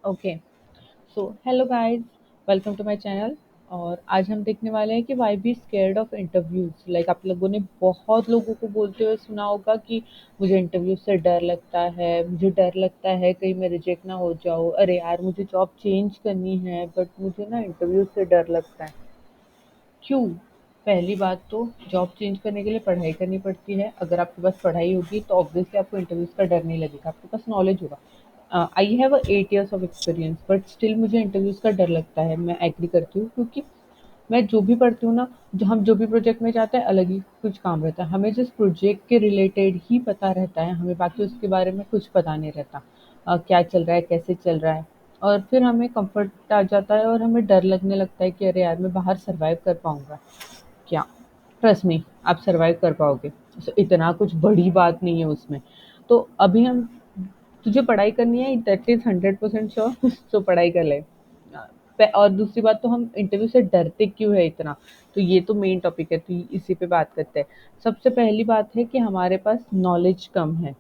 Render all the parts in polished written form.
Okay. So hello guys, welcome to my channel. और आज हम देखने वाले हैं कि why be scared of interviews. Like आप लोगों ने बहुत लोगों को बोलते हुए सुना होगा कि मुझे इंटरव्यू से डर लगता है, मुझे डर लगता है कहीं मैं रिजेक्ट ना हो जाऊँ, अरे यार मुझे जॉब चेंज करनी है बट मुझे ना इंटरव्यू से डर लगता है। क्यों? पहली बात तो जॉब चेंज करने के लिए पढ़ाई करनी पड़ती है। अगर आपके पास पढ़ाई होगी तो ऑब्वियसली आपको इंटरव्यूज़ का डर नहीं लगेगा, आपके पास नॉलेज होगा। I have 8 years of experience but still मुझे इंटरव्यूज़ का डर लगता है, मैं एग्री करती हूँ क्योंकि मैं जो भी पढ़ती हूँ ना, जो भी प्रोजेक्ट में जाते हैं अलग ही कुछ काम रहता है। हमें जिस प्रोजेक्ट के रिलेटेड ही पता रहता है, हमें बाकी उसके बारे में कुछ पता नहीं रहता। क्या चल रहा है, कैसे चल रहा है। और फिर हमें कंफर्ट आ जाता है और हमें डर लगने लगता है कि अरे यार मैं बाहर सर्वाइव कर पाऊँगा क्या? ट्रस्ट मी, आप सर्वाइव कर पाओगे। इतना कुछ बड़ी बात नहीं है उसमें। तो अभी हम तुझे पढ़ाई करनी है दैट इज़ 100% श्योर तो पढ़ाई कर ले। और दूसरी बात तो हम इंटरव्यू से डरते क्यों है इतना? तो ये तो मेन टॉपिक है, तो इसी पे बात करते हैं। सबसे पहली बात है कि हमारे पास नॉलेज कम है।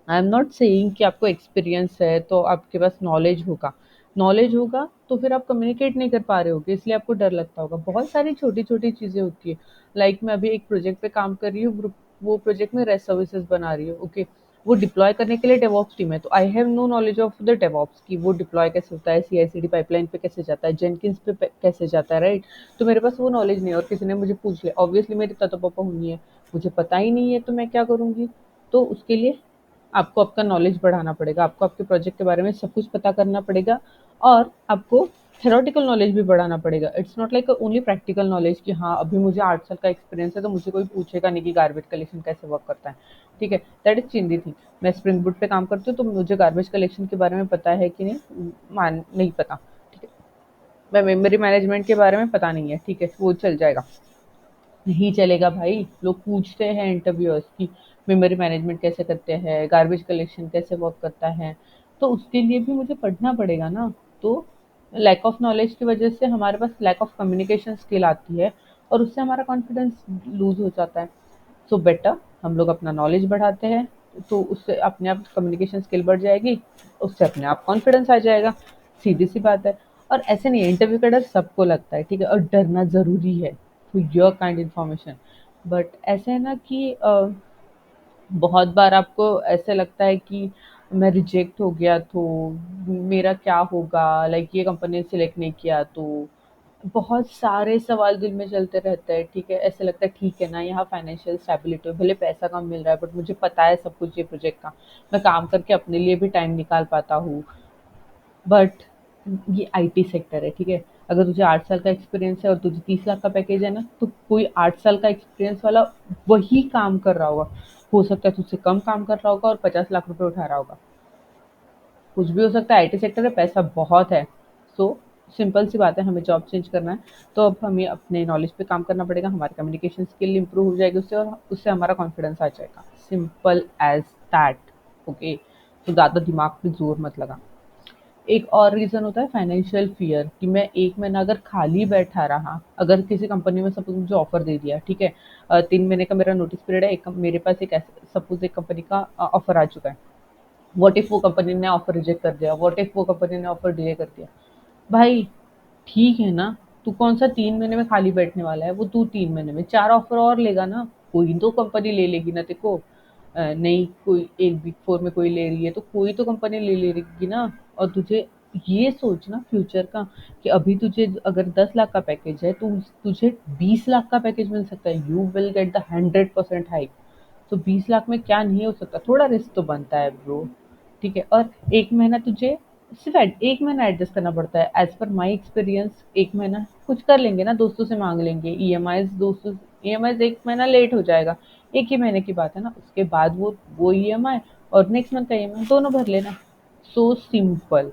आई एम नॉट सेइंग कि आपको एक्सपीरियंस है तो आपके पास नॉलेज होगा। नॉलेज होगा तो फिर आप कम्युनिकेट नहीं कर पा रहे होगे, इसलिए आपको डर लगता होगा। बहुत सारी छोटी-छोटी चीज़ें होती हैं। लाइक मैं अभी एक प्रोजेक्ट पे काम कर रही हूँ, वो प्रोजेक्ट में रेस्ट सर्विसेज़ बना रही हूँ, ओके। वो डिप्लॉय करने के लिए डेवऑप्स टीम है, तो I have no knowledge of the DevOps कि वो डिप्लॉय कैसे होता है, सीआई/सीडी पाइपलाइन पे कैसे जाता है, जेनकिन्स पे कैसे जाता है, राइट? तो मेरे पास वो नॉलेज नहीं है और किसी ने मुझे पूछ लिया, ऑब्वियसली मेरी ततो-पपो होनी है, मुझे पता ही नहीं है तो मैं क्या करूँगी? तो उसके लिए आपको आपका नॉलेज बढ़ाना पड़ेगा, आपको आपके प्रोजेक्ट के बारे में सब कुछ पता करना पड़ेगा और आपको थ्योरेटिकल नॉलेज भी बढ़ाना पड़ेगा। It's not like only practical knowledge कि हाँ, अभी मुझे 8 साल का एक्सपीरियंस है तो मुझे कोई पूछेगा नहीं कि गार्बेज कलेक्शन कैसे वर्क करता है, ठीक है? दैट इज़ चिंदी थिंग। मैं स्प्रिंग बूट पे काम करती हूँ तो मुझे गार्बेज कलेक्शन के बारे में पता है कि नहीं, मान नहीं पता, ठीक है? मैं मेमोरी मैनेजमेंट के बारे में पता नहीं है, ठीक है? वो चल जाएगा। नहीं चलेगा भाई, लोग पूछते हैं इंटरव्यूअर्स कि मेमोरी मैनेजमेंट कैसे करते हैं, गार्बेज कलेक्शन कैसे वर्क करता है, तो उसके लिए भी मुझे पढ़ना पड़ेगा ना। तो लैक ऑफ नॉलेज की वजह से हमारे पास लैक ऑफ कम्युनिकेशन स्किल आती है और उससे हमारा कॉन्फिडेंस लूज हो जाता है। सो बेटर हम लोग अपना नॉलेज बढ़ाते हैं, तो उससे अपने आप कम्युनिकेशन स्किल बढ़ जाएगी, उससे अपने आप कॉन्फिडेंस आ जाएगा। सीधी सी बात है। और ऐसे नहीं है, इंटरव्यू का डर सबको लगता है, ठीक है? और डरना ज़रूरी है for your kind information. But ऐसे है ना कि बहुत बार आपको ऐसे लगता है कि मैं रिजेक्ट हो गया तो मेरा क्या होगा, लाइक ये कंपनी ने सिलेक्ट नहीं किया तो बहुत सारे सवाल दिल में चलते रहते हैं, ठीक है? ऐसे लगता है ठीक है ना, यहाँ फाइनेंशियल स्टेबिलिटी भले पैसा कम मिल रहा है बट मुझे पता है सब कुछ ये प्रोजेक्ट का, मैं काम करके अपने लिए भी टाइम निकाल पाता हूँ। बट ये आईटी सेक्टर है, ठीक है? अगर तुझे 8 साल का एक्सपीरियंस है और तुझे 30 लाख का पैकेज है ना, तो कोई 8 साल का एक्सपीरियंस वाला वही काम कर रहा होगा। हो सकता है तुझसे कम काम कर रहा होगा और 50 लाख रुपए उठा रहा होगा। कुछ भी हो सकता है, आईटी सेक्टर में पैसा बहुत है। सो सिंपल सी बात है, हमें जॉब चेंज करना है तो अब हमें अपने नॉलेज पे काम करना पड़ेगा, हमारी कम्युनिकेशन स्किल इंप्रूव हो जाएगी उससे और उससे हमारा कॉन्फिडेंस आ जाएगा। Simple as that, okay? तो ज़्यादा दिमाग पे ज़ोर मत लगा। एक और रीज़न होता है फाइनेंशियल फ़ियर कि मैं 1 महीना अगर खाली बैठा रहा, अगर किसी कंपनी में सपोज़ मुझे ऑफ़र दे दिया, ठीक है? 3 महीने का मेरा नोटिस पीरियड है, एक मेरे पास एक ऐसा सपोज़ एक कंपनी का ऑफ़र आ चुका है। व्हाट इफ वो कंपनी ने ऑफ़र रिजेक्ट कर दिया? व्हाट इफ वो कंपनी ने ऑफ़र डिले कर दिया? भाई, ठीक है ना, तू कौन-सा 3 महीने में खाली बैठने वाला है? वो तू 3 महीने में 4 ऑफ़र और लेगा ना, कोई तो कंपनी ले लेगी ना तेरे को। नहीं कोई एक बिग 4 में कोई ले रही है, तो कोई तो कंपनी ले लेगी ना। और तुझे ये सोचना फ्यूचर का कि अभी तुझे अगर 10 लाख का पैकेज है, तो तुझे 20 लाख का पैकेज मिल सकता है। You will get the 100% hike. तो 20 लाख में क्या नहीं हो सकता? थोड़ा रिस्क तो बनता है ब्रो, ठीक है? और 1 महीना तुझे सिर्फ़ 1 महीना एडजस्ट करना पड़ता है। एज़ पर माय एक्सपीरियंस 1 महीना कुछ कर लेंगे ना, दोस्तों से माँग लेंगे, ईएमआईज़ 1 महीना लेट हो जाएगा, 1 ही महीने की बात है ना, उसके बाद वो ईएमआई और नेक्स्ट मंथ का ईएमआई दोनों भर लेना। So simple.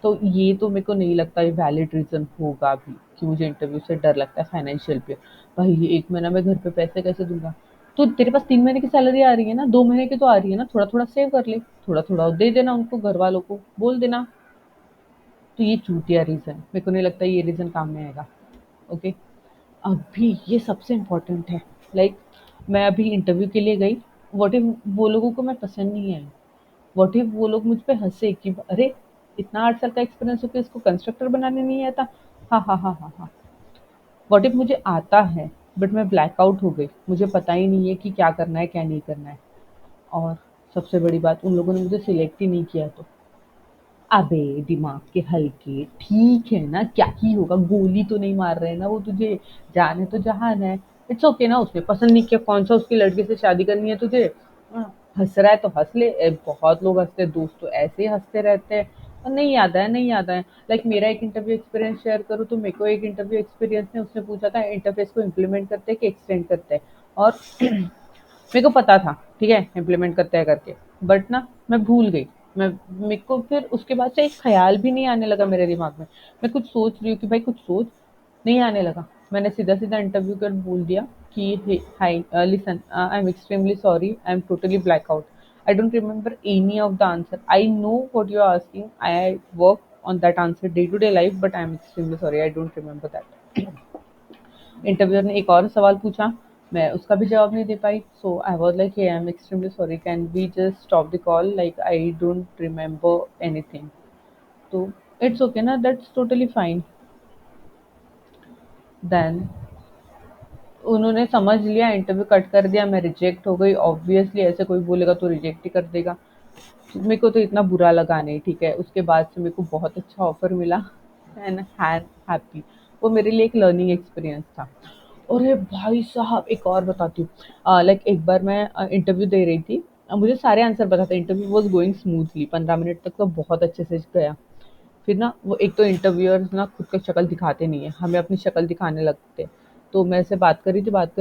तो ये तो मेरे को नहीं लगता ये वैलिड रीज़न होगा भी कि मुझे इंटरव्यू से डर लगता है फाइनेंशियल पे। भाई ये 1 महीना मैं घर पे पैसे कैसे दूँगा? तो तेरे पास 3 महीने की सैलरी आ रही है ना, 2 महीने की तो आ रही है ना, थोड़ा-थोड़ा सेव कर ले, थोड़ा-थोड़ा दे देना उनको, घरवालों को बोल देना। तो ये चूतिया रीज़न, मेरे को नहीं लगता ये रीज़न काम में आएगा, ओके? अभी ये सबसे इम्पोर्टेंट है। लाइक मैं अभी इंटरव्यू के लिए गई, व्हाट इफ वो लोगों को मैं पसंद नहीं आई? व्हाट इफ वो लोग मुझ पे हँसे कि अरे! इतना 8 साल का एक्सपीरियंस हो के इसको कंस्ट्रक्टर बनाने नहीं आता। हाँ, हाँ, हाँ, हाँ, हाँ। व्हाट इफ मुझे आता है बट मैं ब्लैकआउट हो गई, मुझे पता ही नहीं है कि क्या करना है, क्या नहीं करना है। और सबसे बड़ी बात, उन लोगों ने मुझे सिलेक्ट ही नहीं किया तो। अबे दिमाग के हल्के, ठीक है ना, क्या ही होगा, गोली तो नहीं मार रहे हैं ना वो तुझे, जान है तो जहान है। इट्स ओके ना, उसने पसंद नहीं किया, कौन सा उसकी लड़के से शादी करनी है तुझे। हाँ, हंस रहा है तो हंस ले, बहुत लोग हंसते हैं, दोस्त तो ऐसे ही हंसते रहते हैं। और नहीं याद है, नहीं याद है। लाइक मेरा एक इंटरव्यू एक्सपीरियंस शेयर करूँ तो मेरे को एक इंटरव्यू एक्सपीरियंस में उसने पूछा था इंटरफेस को इम्प्लीमेंट करते हैं कि एक्सटेंड करते हैं। और मेरे को पता था, ठीक है, इम्प्लीमेंट करते हैं करके, बट ना मैं भूल गई। मैं मेरे को फिर उसके बाद से एक ख़्याल भी नहीं आने लगा मेरे दिमाग में। मैं कुछ सोच रही हूँ कि भाई कुछ सोच, नहीं आने लगा। मैंने सीधा-सीधा इंटरव्यू कर बोल दिया कि hey hi listen I am extremely sorry, I am totally black out. I don't remember any of the answer. I know what you are asking, I work on that answer day to day life, but I am extremely sorry, I don't remember that. Interviewer ने एक और सवाल पूछा, मैं उसका भी जवाब नहीं दे पाई। So I was like hey I am extremely sorry, can we just stop the call, like I don't remember anything. तो इट्स ओके ना, दैट्स टोटली फाइन। देन उन्होंने समझ लिया, इंटरव्यू कट कर दिया, मैं रिजेक्ट हो गई। ऑब्वियसली ऐसे कोई बोलेगा तो रिजेक्ट ही कर देगा। मेरे को तो इतना बुरा लगा नहीं, ठीक है। उसके बाद से मेरे को बहुत अच्छा ऑफर मिला एंड हैप्पी। वो मेरे लिए एक लर्निंग एक्सपीरियंस था। अरे भाई साहब, एक और बताती हूँ। लाइक एक बार मैं इंटरव्यू दे रही थी। मुझे सारे आंसर पता था, interview was going smoothly, 15 minute तक तो बहुत अच्छे से गया। फिर ना वो एक तो इंटरव्यूअर्स ना खुद का शक्ल दिखाते नहीं है, हमें अपनी शक्ल दिखाने लगते हैं। तो मैं ऐसे बात कर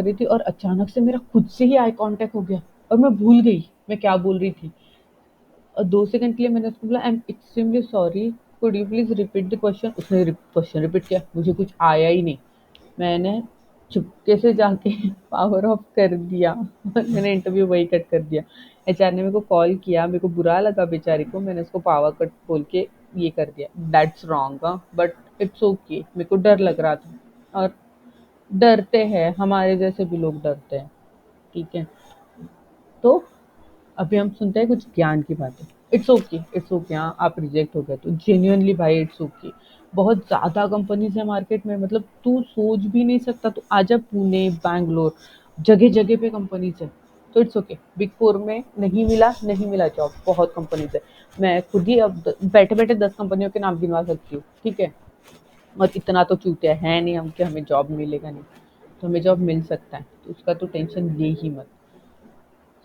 रही थी और अचानक से मेरा खुद से ही आई कांटेक्ट हो गया और मैं भूल गई मैं क्या बोल रही थी। और 2 सेकंड के लिए मैंने उसको बोला, आई am extremely sorry, could you please repeat the question. उसने क्वेश्चन रिपीट किया, मुझे कुछ आया ही नहीं। मैंने चुपके से जाके पावर ऑफ कर दिया और मैंने इंटरव्यू वही कट कर दिया। एचआर ने मेरे को कॉल किया, मेरे को बुरा लगा बेचारी को, मैंने उसको पावर कट बोल के ये कर दिया। That's wrong, but it's okay. मेरे को डर लग रहा था और डरते हैं, हमारे जैसे भी लोग डरते हैं, ठीक है। तो अभी हम सुनते हैं कुछ ज्ञान की बातें। It's okay, it's okay. हाँ, आप रिजेक्ट हो गए तो जेन्युइनली भाई इट्स ओके। बहुत ज़्यादा कंपनीज़ है मार्केट में, मतलब तू सोच भी नहीं सकता। तू आजा पुणे, बैंगलोर, जगह-जगह पे कंपनीज़ है। तो इट्स ओके। बिग 4 में नहीं मिला जॉब, बहुत कंपनीज़ है। मैं खुद ही अब बैठे-बैठे 10 कंपनियों के नाम गिनवा सकती हूँ, ठीक है? और इतना तो चूतिया है नहीं हम कि हमें जॉब मिलेगा नहीं। तो हमें जॉब मिल सकता है, तो उसका तो टेंशन ले ही मत।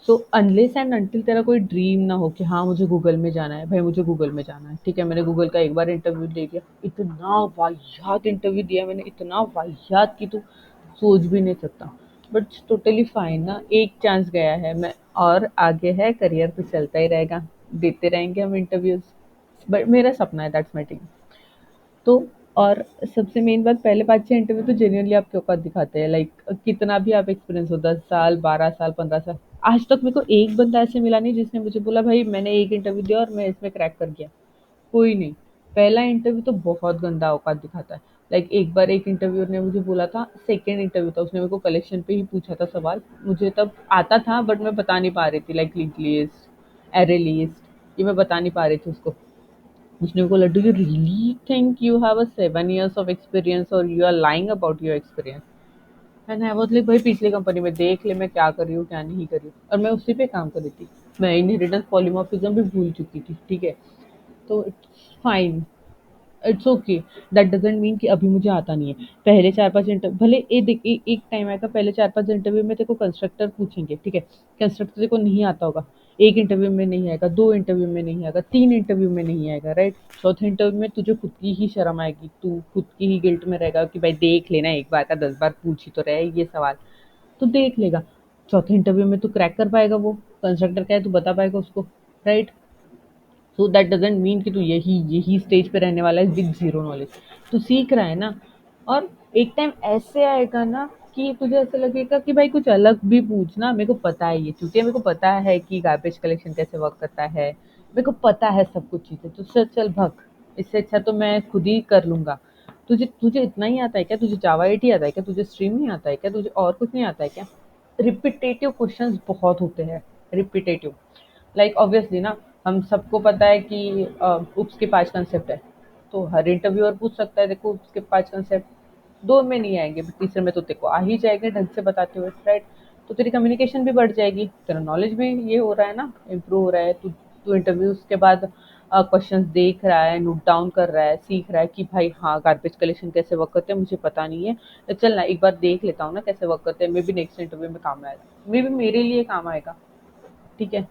सो अनलेस एंड अंटिल तेरा कोई ड्रीम ना हो कि हाँ मुझे गूगल में जाना है, भाई मुझे गूगल में जाना है, ठीक है। मैंने गूगल का एक बार इंटरव्यू दे दिया, इतना वाहियात इंटरव्यू दिया मैंने, इतना वाहियात कि तू सोच भी नहीं सकता। बट टोटली फाइन ना, एक चांस गया है मैं, और आगे है, करियर तो चलता ही रहेगा, देते रहेंगे हम इंटरव्यूज। बट मेरा सपना है, दैट्स माई ड्रीम। तो और सबसे मेन बात, पहले 5-6 इंटरव्यू तो जेन्युइनली आपकी औकात दिखाते हैं। लाइक कितना भी आप एक्सपीरियंस हो, 10 साल, 12 साल, 15 साल, आज तक मेरे को एक बंदा ऐसे मिला नहीं जिसने मुझे बोला भाई मैंने एक इंटरव्यू दिया और मैं इसमें क्रैक कर गया। कोई नहीं। पहला इंटरव्यू तो बहुत गंदा औकात दिखाता है। लाइक एक बार एक इंटरव्यूअर ने मुझे बोला था, सेकंड इंटरव्यू था, उसने मेरे को कलेक्शन पे ही पूछा था सवाल। मुझे तब आता था बट मैं बता नहीं पा रही थी, like link list, array list, ये मैं बता नहीं पा रही थी उसको। उसने मेरे को बोला, do you really think you have a 7 years of experience और you are lying about your experience. And I was like भाई पिछली कंपनी में देख ले मैं क्या कर रही हूँ क्या नहीं कर रही हूँ, और मैं उसी पे काम कर रही थी। मैं इनहेरिटेंस पॉलीमॉर्फिज्म भी भूल चुकी थी, ठीक है। तो it's fine, it's okay. That doesn't mean कि अभी मुझे आता नहीं है। पहले 4-5 इंटरव्यू भले ए देख, एक टाइम आएगा पहले 4-5 इंटरव्यू में तेरे को कंस्ट्रक्टर पूछेंगे, ठीक है। कंस्ट्रक्टर तेरे को नहीं आता होगा, एक इंटरव्यू में नहीं आएगा, 2 इंटरव्यू में नहीं आएगा, 3 इंटरव्यू में नहीं आएगा, राइट। चौथे इंटरव्यू में तुझे खुद की ही शर्म आएगी, तू खुद की ही गिल्ट में रहेगा कि भाई देख लेना, एक बार का 10 बार पूछ ही तो रहे ये सवाल, तो देख लेगा। चौथे इंटरव्यू में तू क्रैक कर पाएगा, वो कंस्ट्रक्टर का है, तू बता पाएगा उसको, right. So that doesn't mean कि तू यही यही स्टेज पे रहने वाला है विद ज़ीरो नॉलेज। तू सीख रहा है ना। और एक टाइम ऐसे आएगा ना कि तुझे ऐसा लगेगा कि भाई कुछ अलग भी पूछना, मेरे को पता है ये, क्योंकि मेरे को पता है कि गार्बेज कलेक्शन कैसे वर्क करता है, मेरे को पता है सब कुछ चीज़ें, तो चल भग। इससे अच्छा तो मैं खुद ही कर लूँगा। तुझे तुझे इतना ही आता है क्या? तुझे जावा 8 ही आता है क्या? तुझे स्ट्रीम नहीं आता है क्या? तुझे और कुछ नहीं आता है क्या? रिपिटेटिव क्वेश्चंस बहुत होते हैं, रिपिटेटिव। लाइक ऑब्वियसली ना, हम सबको पता है कि उप्स के 5 कांसेप्ट है, तो हर इंटरव्यूअर पूछ सकता है देखो उप्स के 5 कांसेप्ट, 2 में नहीं आएँगे बट तीसरे में तो तेरे को आ ही जाएँगे ढंग से बताते हुए, राइट? तो तेरी कम्युनिकेशन भी बढ़ जाएगी, तेरा नॉलेज भी ये हो रहा है ना, इम्प्रूव हो रहा है। तू तू इंटरव्यूज़ के बाद क्वेश्चंस देख रहा है, नोट डाउन कर रहा है, सीख रहा है कि भाई हाँ, गार्बेज कलेक्शन कैसे वर्क करते हैं मुझे पता नहीं है। तो चल ना एक बार देख लेता हूँ ना कैसे वर्क करते हैं, मेबी नेक्स्ट इंटरव्यू में काम आएगा। मेबी मेरे लिए काम आएगा, ठीक है?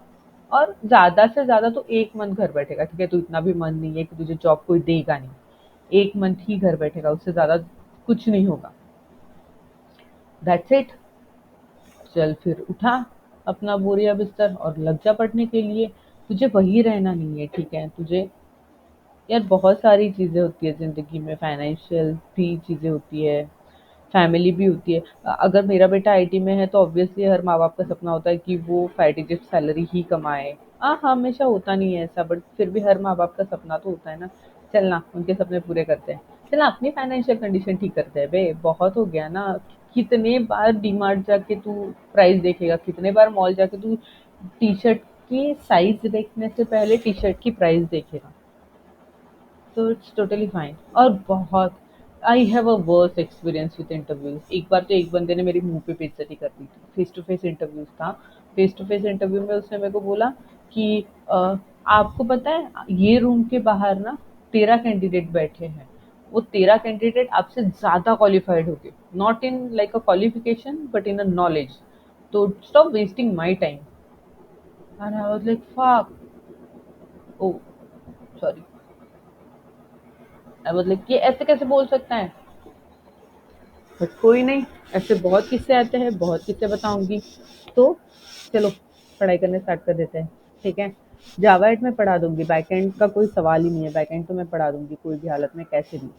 और ज़्यादा से ज़्यादा तो 1 मंथ घर बैठेगा, ठीक है? तो इतना भी मन नहीं है कि तुझे जॉब कोई देगा नहीं। 1 मंथ ही घर बैठेगा, उससे ज़्यादा कुछ नहीं होगा। That's it. चल फिर उठा अपना बोरिया बिस्तर और लग जा पढ़ने के लिए। तुझे वहीं रहना नहीं है, ठीक है? तुझे यार बहुत सारी चीज़ें होती है ज़िंदगी में, फाइनेंशियल भी चीज़ें होती है, फैमिली भी होती है। अगर मेरा बेटा आईटी में है तो ऑब्वियसली हर माँ-बाप का सपना होता है कि वो 5 डिजिट सैलरी ही कमाए। हमेशा होता नहीं है ऐसा बट फिर भी हर माँ-बाप का सपना तो होता है ना। चल ना उनके सपने पूरे करते हैं। चल ना अपनी फाइनेंशियल कंडीशन ठीक करते हैं बे, बहुत हो गया ना। कितने बार डीमार्ट जाके तू प्राइस देखेगा, कितने बार मॉल जाके तू टी-शर्ट की साइज़ देखने से पहले टी-शर्ट की प्राइस देखेगा। तो इट्स टोटली फाइन। और बहुत I have a worst experience with interviews. एक बार तो एक बंदे ने मेरी मुंह पे बेइज्जती कर दी थी, फेस टू फेस इंटरव्यूज था। फेस टू फेस इंटरव्यू में उसने मेरे को बोला कि आपको पता है ये रूम के बाहर ना 13 कैंडिडेट बैठे हैं, वो 13 कैंडिडेट आपसे ज्यादा क्वालिफाइड होंगे, not in like a qualification but in a knowledge, तो stop wasting my time. And I was like fuck, oh sorry, I was like ये ऐसे कैसे बोल सकता है? बट कोई नहीं, ऐसे बहुत किस्से आते हैं, बहुत किस्से बताऊंगी। तो चलो पढ़ाई करने स्टार्ट कर देते हैं, ठीक है? जावा एड में पढ़ा दूंगी, बैकएंड का कोई सवाल ही नहीं है, बैकएंड तो मैं पढ़ा दूंगी कोई भी हालत में, कैसे भी।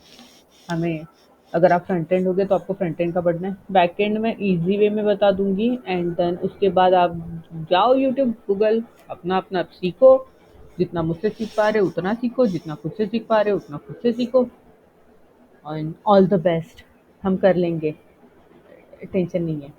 हमें अगर आप फ्रंट एंड हो गए तो आपको फ्रंट एंड का पढ़ना है, बैक एंड में इजी वे में बता दूंगी। एंड देन उसके बाद आप जाओ यूट्यूब गूगल, अपना अपना सीखो, जितना मुझसे सीख पा रहे हो उतना सीखो, जितना खुद से सीख पा रहे हो उतना खुद से सीखो। एंड ऑल द बेस्ट, हम कर लेंगे, टेंशन नहीं है।